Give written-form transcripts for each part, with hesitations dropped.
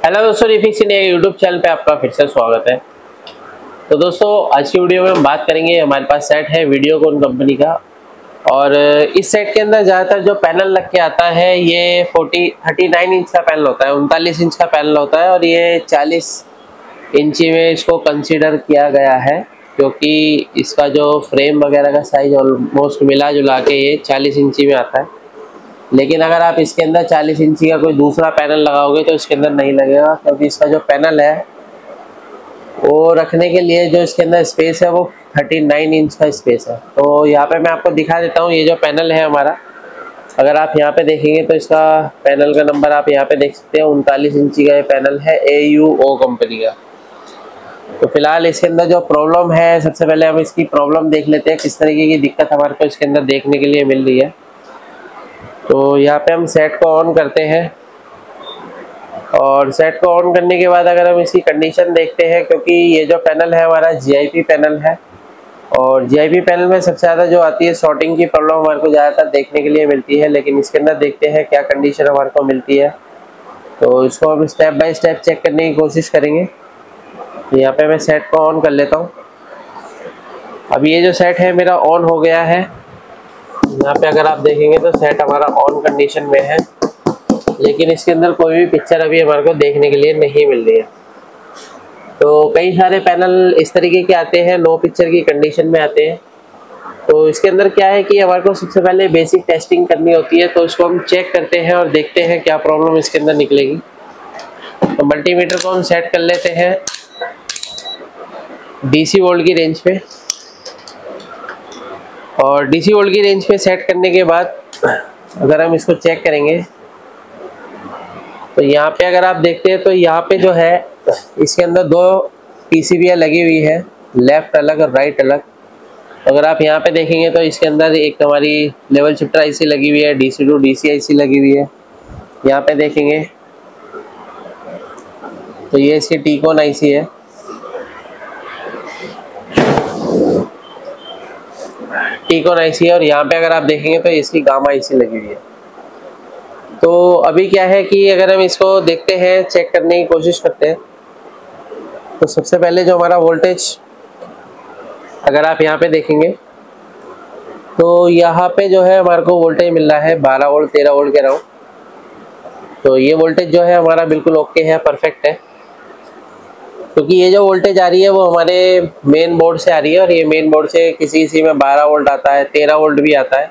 Hello दोस्तों, refix India YouTube channel पे आपका फिर से स्वागत है। तो दोस्तों, आज की वीडियो में हम बात करेंगे। हमारे पास सेट है वीडियोकॉन कंपनी का, और इस सेट के अंदर ज़्यादातर जो पैनल लग के आता है ये 39 इंच का पैनल होता है, 39 इंच का पैनल होता है, और ये 40 इंची में इसको कंसीडर किया गया है, क्योंकि इसका जो फ्रेम वगैरह का साइज ऑलमोस्ट मिला जुला के ये 40 इंची में आता है। लेकिन अगर आप इसके अंदर 40 इंची का कोई दूसरा पैनल लगाओगे तो इसके अंदर नहीं लगेगा, क्योंकि इसका जो पैनल है वो रखने के लिए जो इसके अंदर स्पेस है वो 39 इंच का स्पेस है। तो यहाँ पे मैं आपको दिखा देता हूँ। ये जो पैनल है हमारा, अगर आप यहाँ पे देखेंगे तो इसका पैनल का नंबर आप यहाँ पे देख सकते हैं। 39 इंची का ये पैनल है AUO कंपनी का। तो फिलहाल इसके अंदर जो प्रॉब्लम है, सबसे पहले हम इसकी प्रॉब्लम देख लेते हैं, किस तरीके की दिक्कत हमारे को इसके अंदर देखने के लिए मिल रही है। तो यहाँ पे हम सेट को ऑन करते हैं, और सेट को ऑन करने के बाद अगर हम इसकी कंडीशन देखते हैं, क्योंकि ये जो पैनल है हमारा GIP पैनल है, और GIP पैनल में सबसे ज़्यादा जो आती है शॉर्टिंग की प्रॉब्लम हमारे को ज़्यादातर देखने के लिए मिलती है। लेकिन इसके अंदर देखते हैं क्या कंडीशन हमारे को मिलती है। तो इसको हम स्टेप बाय स्टेप चेक करने की कोशिश करेंगे। तो यहाँ पे मैं सेट को ऑन कर लेता हूँ। अब ये जो सेट है मेरा ऑन हो गया है। यहाँ पे अगर आप देखेंगे तो सेट हमारा ऑन कंडीशन में है, लेकिन इसके अंदर कोई भी पिक्चर अभी हमारे को देखने के लिए नहीं मिल रही है। तो कई सारे पैनल इस तरीके के आते हैं, नो पिक्चर की कंडीशन में आते हैं। तो इसके अंदर क्या है कि हमारे को सबसे पहले बेसिक टेस्टिंग करनी होती है। तो इसको हम चेक करते हैं और देखते हैं क्या प्रॉब्लम इसके अंदर निकलेगी। तो मल्टीमीटर को हम सेट कर लेते हैं DC वोल्ट की रेंज पे, और DC वोल्ट की रेंज पे सेट करने के बाद अगर हम इसको चेक करेंगे तो यहाँ पे अगर आप देखते हैं तो यहाँ पे जो है इसके अंदर दो PCBयाँ लगी हुई है, लेफ्ट अलग और राइट अलग। अगर आप यहाँ पे देखेंगे तो इसके अंदर एक हमारी लेवल शिफ्टर IC लगी हुई है, DC टू DC IC लगी हुई है। यहाँ पे देखेंगे तो ये इसकी टीकॉन IC है। टीकॉन IC है, और यहाँ पे अगर आप देखेंगे तो इसकी गामा IC लगी हुई है। तो अभी क्या है कि अगर हम इसको देखते हैं, चेक करने की कोशिश करते हैं, तो सबसे पहले जो हमारा वोल्टेज अगर आप यहाँ पे देखेंगे तो यहाँ पे जो है हमारे को वोल्टेज मिल रहा है 12 वोल्ट 13 वोल्ट के अराउंड। तो ये वोल्टेज जो है हमारा बिल्कुल ओके है, परफेक्ट है, क्योंकि ये जो वोल्टेज आ रही है वो हमारे मेन बोर्ड से आ रही है, और ये मेन बोर्ड से किसी में 12 वोल्ट आता है, 13 वोल्ट भी आता है।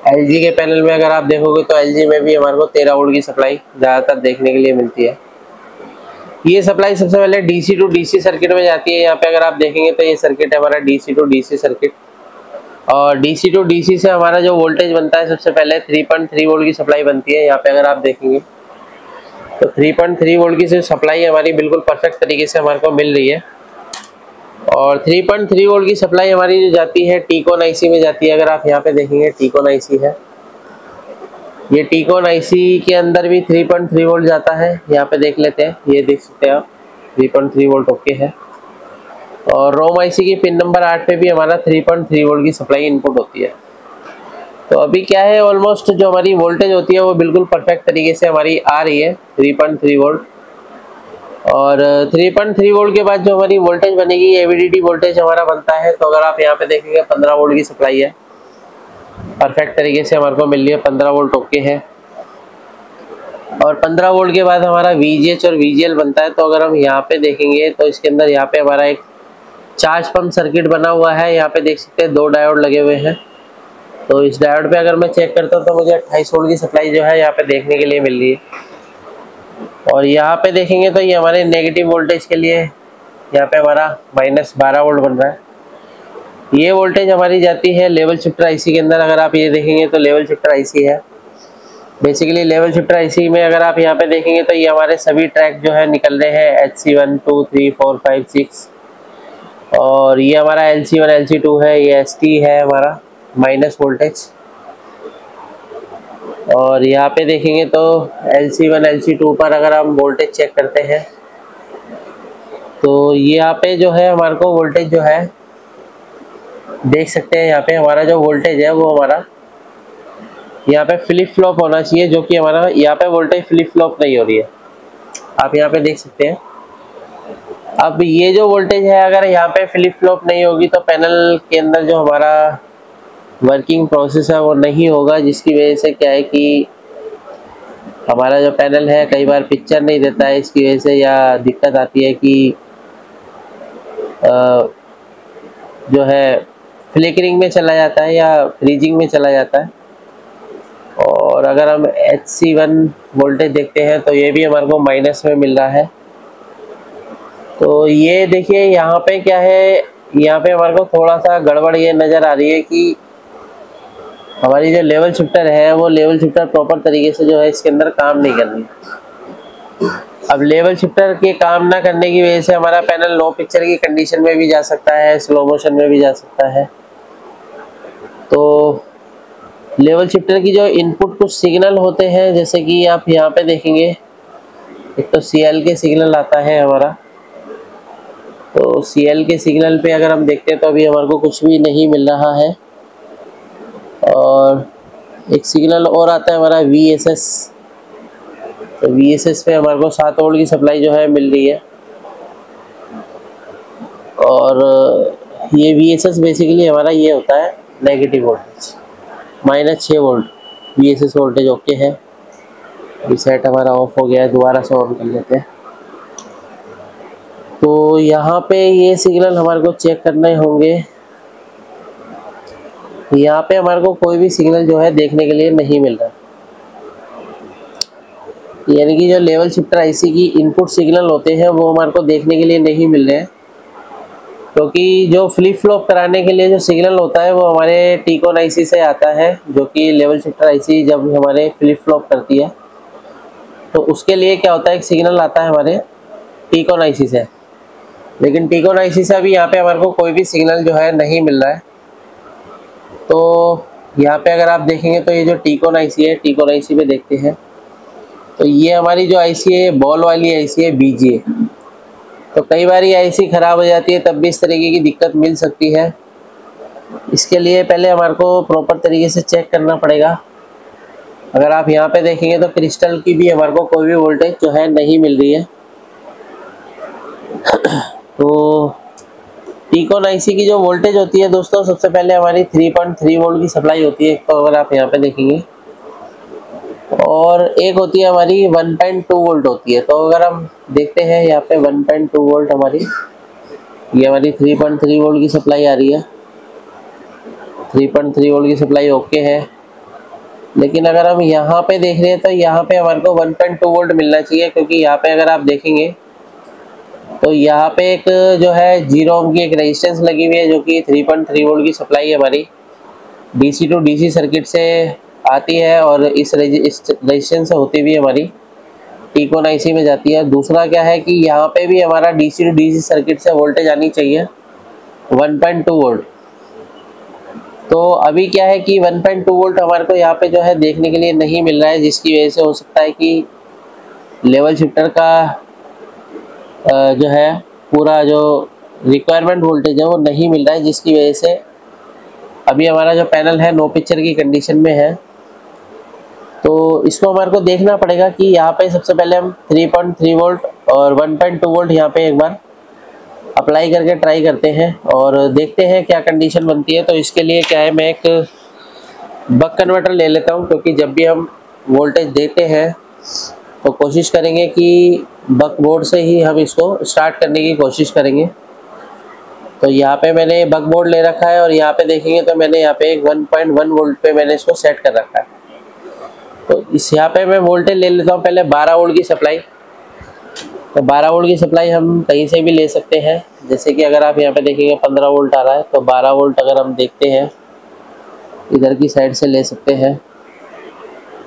LG के पैनल में अगर आप देखोगे तो LG में भी हमारे को 13 वोल्ट की सप्लाई ज़्यादातर देखने के लिए मिलती है। ये सप्लाई सबसे पहले DC टू DC सर्किट में जाती है। यहाँ पे अगर आप देखेंगे तो ये सर्किट है हमारा DC टू DC सर्किट, और DC टू DC से हमारा जो वोल्टेज बनता है सबसे पहले 3.3 वोल्ट की सप्लाई बनती है। यहाँ पे अगर आप देखेंगे तो 3.3 वोल्ट की सप्लाई हमारी बिल्कुल परफेक्ट तरीके से हमारे को मिल रही है। और 3.3 वोल्ट की सप्लाई हमारी जो जाती है टीकॉन IC में जाती है। अगर आप यहाँ पे देखेंगे टीकॉन IC है, ये टीकॉन IC के अंदर भी 3.3 वोल्ट जाता है। यहाँ पे देख लेते हैं, ये देख सकते हैं आप 3.3 वोल्ट ओके है। और रोम IC की पिन नंबर 8 पे भी हमारा 3.3 वोल्ट की सप्लाई इनपुट होती है। तो अभी क्या है, ऑलमोस्ट जो हमारी वोल्टेज होती है वो बिल्कुल परफेक्ट तरीके से हमारी आ रही है 3.3 वोल्ट। और 3.3 वोल्ट के बाद जो हमारी वोल्टेज बनेगी AVDD वोल्टेज हमारा बनता है। तो अगर आप यहाँ पे देखेंगे 15 वोल्ट की सप्लाई है, परफेक्ट तरीके से हमारे को मिल रही है, 15 वोल्ट ओके है। और 15 वोल्ट के बाद हमारा VGH और VGL बनता है। तो अगर हम यहाँ पे देखेंगे तो इसके अंदर यहाँ पे हमारा एक चार्ज पंप सर्किट बना हुआ है। यहाँ पे देख सकते हैं 2 डायोड लगे हुए हैं। तो इस डायोड पे अगर मैं चेक करता हूँ तो मुझे 28 वोल्ट की सप्लाई जो है यहाँ पे देखने के लिए मिल रही है। और यहाँ पे देखेंगे तो ये हमारे नेगेटिव वोल्टेज के लिए यहाँ पे हमारा -12 वोल्ट बन रहा है। ये वोल्टेज हमारी जाती है लेवल शिफ्टर IC के अंदर। अगर आप ये देखेंगे तो लेवल शिफ्टर IC है बेसिकली। लेवल शिफ्टर IC में अगर आप यहाँ पे देखेंगे तो ये हमारे सभी ट्रैक जो है निकल रहे हैं, HC 1 2 3 4 5 6, और ये हमारा LC1 LC2 है, ये ST है हमारा माइनस वोल्टेज। और यहाँ पे देखेंगे तो LC1 LC2 पर अगर हम वोल्टेज चेक करते हैं तो यहाँ पे जो है हमारे को वोल्टेज जो है देख सकते हैं। यहाँ पे हमारा जो वोल्टेज है वो हमारा यहाँ पे फ्लिप फ्लॉप होना चाहिए, जो कि हमारा यहाँ पे वोल्टेज फ्लिप फ्लॉप नहीं हो रही है। आप यहाँ पे देख सकते हैं। अब ये जो वोल्टेज है, अगर यहाँ पे फ्लिप फ्लॉप नहीं होगी तो पैनल के अंदर जो हमारा वर्किंग प्रोसेस है वो नहीं होगा, जिसकी वजह से क्या है कि हमारा जो पैनल है कई बार पिक्चर नहीं देता है इसकी वजह से, या दिक्कत आती है कि जो है फ्लिकरिंग में चला जाता है या फ्रीजिंग में चला जाता है। और अगर हम HC1 वोल्टेज देखते हैं तो ये भी हमारे को माइनस में मिल रहा है। तो ये देखिए यहाँ पे क्या है, यहाँ पे हमारे को थोड़ा सा गड़बड़ ये नज़र आ रही है कि हमारी जो लेवल शिफ्टर है वो लेवल शिफ्टर प्रॉपर तरीके से जो है इसके अंदर काम नहीं कर रही। अब लेवल शिफ्टर के काम ना करने की वजह से हमारा पैनल नो पिक्चर की कंडीशन में भी जा सकता है, स्लो मोशन में भी जा सकता है। तो लेवल शिफ्टर की जो इनपुट कुछ सिग्नल होते हैं, जैसे कि आप यहाँ पे देखेंगे, एक तो CL के सिग्नल आता है हमारा। तो CL के सिग्नल पे अगर हम देखते हैं तो अभी हमारे को कुछ भी नहीं मिल रहा है। और एक सिग्नल और आता है हमारा VSS। तो VSS पे हमारे को 7 वोल्ट की सप्लाई जो है मिल रही है। और ये VSS बेसिकली हमारा ये होता है negative voltage, -6 volt VSS voltage okay है। रीसेट हमारा ऑफ हो गया है, दोबारा से ऑन कर लेते हैं। तो यहाँ पे ये सिग्नल हमारे को चेक करने होंगे। यहाँ पे हमारे को कोई भी सिग्नल जो है देखने के लिए नहीं मिल रहा, यानी कि जो लेवल शिफ्टर IC की इनपुट सिग्नल होते हैं वो हमारे को देखने के लिए नहीं मिल रहे हैं, क्योंकि जो फ्लिप फ्लॉप कराने के लिए जो सिग्नल होता है वो हमारे टीकॉन IC से आता है, जो कि लेवल शिफ्टर IC जब हमारे फ्लिप फ्लॉप करती है तो उसके लिए क्या होता है, एक सिग्नल आता है हमारे टीकॉन IC से। लेकिन टीकॉन IC से अभी यहाँ पे हमारे को कोई भी सिग्नल जो है नहीं मिल रहा है। तो यहाँ पे अगर आप देखेंगे तो ये जो टीकॉन IC है, टीकॉन IC पे देखते हैं तो ये हमारी जो IC है बॉल वाली IC है BGA। तो कई बार ये IC ख़राब हो जाती है, तब भी इस तरीके की दिक्कत मिल सकती है। इसके लिए पहले हमारे को प्रॉपर तरीके से चेक करना पड़ेगा। अगर आप यहाँ पे देखेंगे तो क्रिस्टल की भी हमारे को कोई भी वोल्टेज जो है नहीं मिल रही है। तो टीकॉन IC की जो वोल्टेज होती है दोस्तों, सबसे पहले हमारी 3.3 वोल्ट की सप्लाई होती है, तो अगर आप यहाँ पे देखेंगे, और एक होती है हमारी 1.2 वोल्ट होती है। तो अगर हम देखते हैं यहाँ पे 1.2 वोल्ट हमारी, ये हमारी 3.3 वोल्ट की सप्लाई आ रही है। 3.3 वोल्ट की सप्लाई ओके है। लेकिन अगर हम यहाँ पे देख रहे हैं तो यहाँ पे हमारे को 1.2 वोल्ट मिलना चाहिए, क्योंकि यहाँ पे अगर आप देखेंगे तो यहाँ पे एक जो है 0 ओम की एक रेजिस्टेंस लगी हुई है, जो कि 3.3 वोल्ट की सप्लाई हमारी DC टू DC सर्किट से आती है, और इस रेजिस्टेंस से होती हुई हमारी टीकॉन IC में जाती है। दूसरा क्या है कि यहाँ पे भी हमारा DC टू DC सर्किट से वोल्टेज आनी चाहिए 1.2 वोल्ट। तो अभी क्या है कि 1.2 वोल्ट हमारे को यहाँ पे जो है देखने के लिए नहीं मिल रहा है, जिसकी वजह से हो सकता है कि लेवल शिफ्टर का जो है पूरा जो रिक्वायरमेंट वोल्टेज है वो नहीं मिल रहा है, जिसकी वजह से अभी हमारा जो पैनल है नो पिक्चर की कंडीशन में है। तो इसको हमारे को देखना पड़ेगा कि यहाँ पे सबसे पहले हम 3.3 वोल्ट और 1.2 वोल्ट यहाँ पे एक बार अप्लाई करके ट्राई करते हैं और देखते हैं क्या कंडीशन बनती है। तो इसके लिए क्या है, मैं एक बक कन्वर्टर ले लेता हूँ, क्योंकि जब भी हम वोल्टेज देते हैं तो कोशिश करेंगे कि बक बोर्ड से ही हम इसको स्टार्ट करने की कोशिश करेंगे। तो यहाँ पे मैंने बक बोर्ड ले रखा है, और यहाँ पे देखेंगे तो मैंने यहाँ पे 1.1 वोल्ट पे मैंने इसको सेट कर रखा है। तो इस यहाँ पे मैं वोल्टेज ले लेता हूँ पहले 12 वोल्ट की सप्लाई। तो 12 वोल्ट की सप्लाई हम कहीं से भी ले सकते हैं, जैसे कि अगर आप यहाँ पे देखेंगे 15 वोल्ट आ रहा है, तो 12 वोल्ट अगर हम देखते हैं इधर की साइड से ले सकते हैं।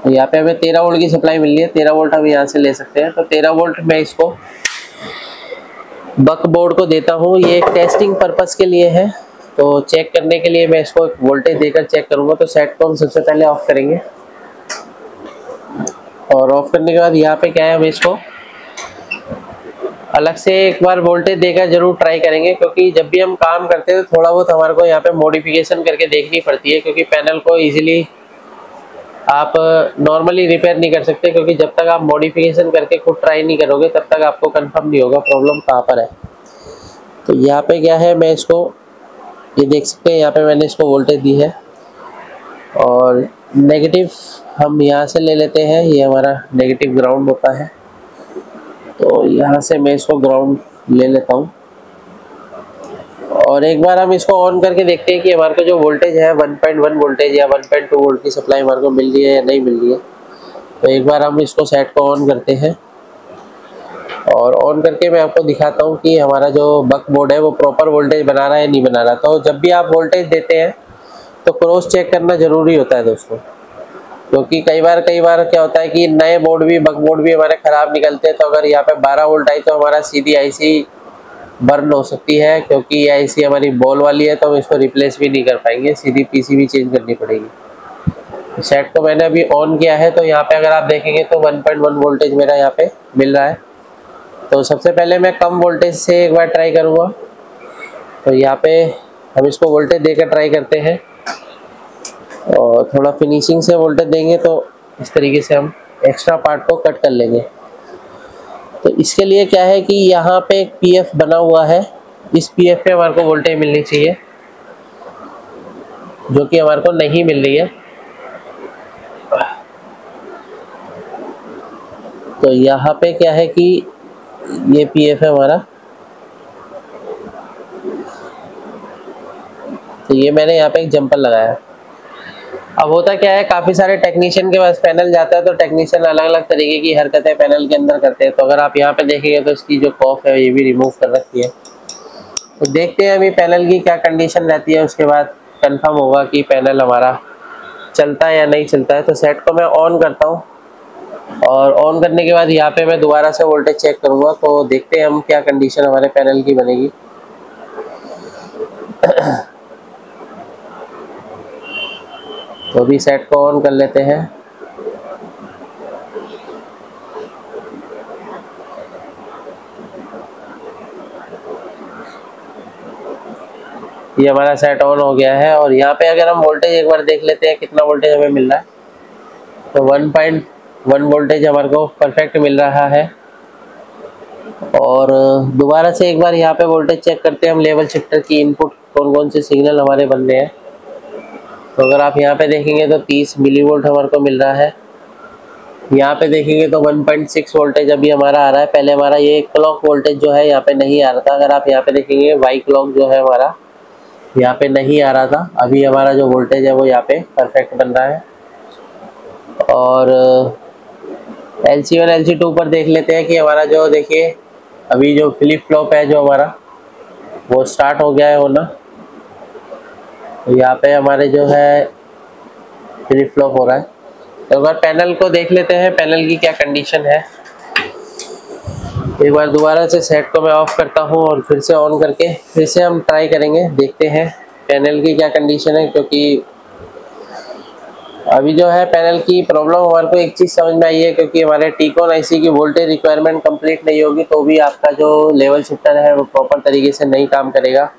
तो यहाँ पे हमें 13 वोल्ट की सप्लाई मिल रही है, 13 वोल्ट हम यहाँ से ले सकते हैं। तो 13 वोल्ट मैं इसको बक बोर्ड को देता हूँ, ये एक टेस्टिंग पर्पस के लिए है। तो चेक करने के लिए मैं इसको एक वोल्टेज देकर चेक करूँगा। तो सेट को हम सबसे पहले ऑफ करेंगे, और ऑफ करने के बाद यहाँ पे क्या है, हम इसको अलग से एक बार वोल्टेज देकर जरूर ट्राई करेंगे, क्योंकि जब भी हम काम करते हैं तो थोड़ा बहुत हमारे को यहाँ पे मॉडिफिकेशन करके देखनी पड़ती है, क्योंकि पैनल को इजीली आप नॉर्मली रिपेयर नहीं कर सकते, क्योंकि जब तक आप मॉडिफिकेशन करके खुद ट्राई नहीं करोगे तब तक आपको कंफर्म नहीं होगा प्रॉब्लम कहाँ पर है। तो यहाँ पे क्या है, मैं इसको ये देख सकते हैं, यहाँ पे मैंने इसको वोल्टेज दी है और नेगेटिव हम यहाँ से ले लेते हैं, ये हमारा नेगेटिव ग्राउंड होता है। तो यहाँ से मैं इसको ग्राउंड ले लेता हूँ और एक बार हम इसको ऑन करके देखते हैं कि हमारे को जो वोल्टेज है 1.1 वोल्टेज या 1.2 वोल्ट की सप्लाई हमारे को मिल रही है या नहीं मिल रही है। तो एक बार हम इसको सेट को ऑन करते हैं और ऑन करके मैं आपको दिखाता हूँ कि हमारा जो बक बोर्ड है वो प्रॉपर वोल्टेज बना रहा है नहीं बना रहा। तो जब भी आप वोल्टेज देते हैं तो क्रॉस चेक करना ज़रूरी होता है दोस्तों, क्योंकि कई बार क्या होता है कि नए बोर्ड भी बक बोर्ड भी हमारे ख़राब निकलते हैं। तो अगर यहाँ पे 12 वोल्ट आई तो हमारा सीधी आईसी बर्न हो सकती है, क्योंकि ये आईसी हमारी बॉल वाली है तो हम इसको रिप्लेस भी नहीं कर पाएंगे, सीधी पीसीबी चेंज करनी पड़ेगी। सेट को मैंने अभी ऑन किया है तो यहाँ पे अगर आप देखेंगे तो 1.1 वोल्टेज मेरा यहाँ पे मिल रहा है। तो सबसे पहले मैं कम वोल्टेज से एक बार ट्राई करूँगा। तो यहाँ पे हम इसको वोल्टेज देकर ट्राई करते हैं और थोड़ा फिनिशिंग से वोल्टेज देंगे तो इस तरीके से हम एक्स्ट्रा पार्ट को कट कर लेंगे। तो इसके लिए क्या है कि यहाँ पे एक पीएफ बना हुआ है, इस पीएफ पे हमारे को वोल्टेज मिलनी चाहिए, जो कि हमारे को नहीं मिल रही है। तो यहाँ पे क्या है कि ये पीएफ है हमारा, तो ये मैंने यहाँ पे एक जंपर लगाया। अब होता क्या है, काफ़ी सारे टेक्नीशियन के पास पैनल जाता है तो टेक्नीशियन अलग अलग तरीके की हरकतें पैनल के अंदर करते हैं। तो अगर आप यहाँ पे देखेंगे तो इसकी जो कॉफ है ये भी रिमूव कर रखी है। तो देखते हैं अभी पैनल की क्या कंडीशन रहती है, उसके बाद कंफर्म होगा कि पैनल हमारा चलता है या नहीं चलता है। तो सेट को मैं ऑन करता हूँ और ऑन करने के बाद यहाँ पे मैं दोबारा से वोल्टेज चेक करूँगा। तो देखते हैं हम क्या कंडीशन हमारे पैनल की बनेगी। तो अभी सेट को ऑन कर लेते हैं। ये हमारा सेट ऑन हो गया है और यहाँ पे अगर हम वोल्टेज एक बार देख लेते हैं कितना वोल्टेज हमें मिल रहा है। तो 1.1 वोल्टेज हमारे को परफेक्ट मिल रहा है। और दोबारा से एक बार यहाँ पे वोल्टेज चेक करते हैं हम, लेवल शिफ्टर की इनपुट कौन कौन से सिग्नल हमारे बन रहे हैं। तो अगर आप यहाँ पे देखेंगे तो 30 मिलीवोल्ट हमारे को मिल रहा है। यहाँ पे देखेंगे तो 1.6 वोल्टेज अभी हमारा आ रहा है। पहले हमारा ये क्लॉक वोल्टेज जो है यहाँ पे नहीं आ रहा था। अगर आप यहाँ पे देखेंगे वाई क्लॉक जो है हमारा यहाँ पे नहीं आ रहा था, अभी हमारा जो वोल्टेज है वो यहाँ पे परफेक्ट बन रहा है। और LC1 LC2 पर देख लेते हैं कि हमारा जो देखिए अभी जो फ्लिप फ्लॉप है जो हमारा वो स्टार्ट हो गया है होना। तो यहाँ पे हमारे जो है फ्लिप फ्लॉप हो रहा है। तो अगर पैनल को देख लेते हैं पैनल की क्या कंडीशन है। एक बार दोबारा से सेट को मैं ऑफ करता हूँ और फिर से ऑन करके फिर से हम ट्राई करेंगे, देखते हैं पैनल की क्या कंडीशन है। क्योंकि अभी जो है पैनल की प्रॉब्लम हमारे को एक चीज़ समझ में आई है, क्योंकि हमारे टीकॉन आईसी की वोल्टेज रिक्वायरमेंट कंप्लीट नहीं होगी तो भी आपका जो लेवल शिफ्टर है वो प्रॉपर तरीके से नहीं काम करेगा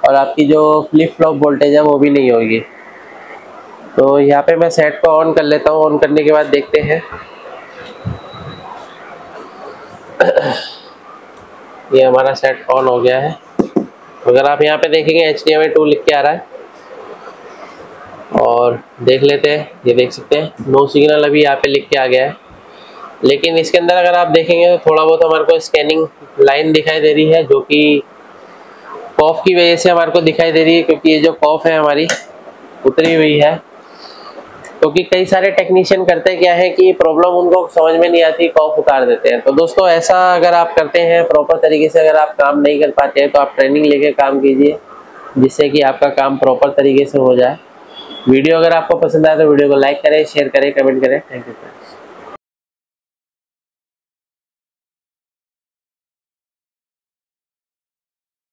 और आपकी जो फ्लिप फ्लॉप वोल्टेज है वो भी नहीं होगी। तो यहाँ पे मैं सेट को ऑन कर लेता हूँ। ऑन करने के बाद देखते हैं। ये हमारा सेट ऑन हो गया है। अगर आप यहाँ पे देखेंगे HDMI 2 लिख के आ रहा है और देख लेते हैं, ये देख सकते हैं नो सिग्नल अभी यहाँ पे लिख के आ गया है। लेकिन इसके अंदर अगर आप देखेंगे तो थोड़ा बहुत हमारे को स्कैनिंग लाइन दिखाई दे रही है, जो कि कॉफ की वजह से हमारे को दिखाई दे रही है, क्योंकि ये जो कॉफ है हमारी उतरी हुई है। क्योंकि कई सारे टेक्नीशियन करते क्या है कि प्रॉब्लम उनको समझ में नहीं आती, कॉफ उतार देते हैं। तो दोस्तों ऐसा अगर आप करते हैं प्रॉपर तरीके से, अगर आप काम नहीं कर पाते हैं तो आप ट्रेनिंग लेके काम कीजिए, जिससे कि आपका काम प्रॉपर तरीके से हो जाए। वीडियो अगर आपको पसंद आए तो वीडियो को लाइक करें, शेयर करें, कमेंट करें। Thank you.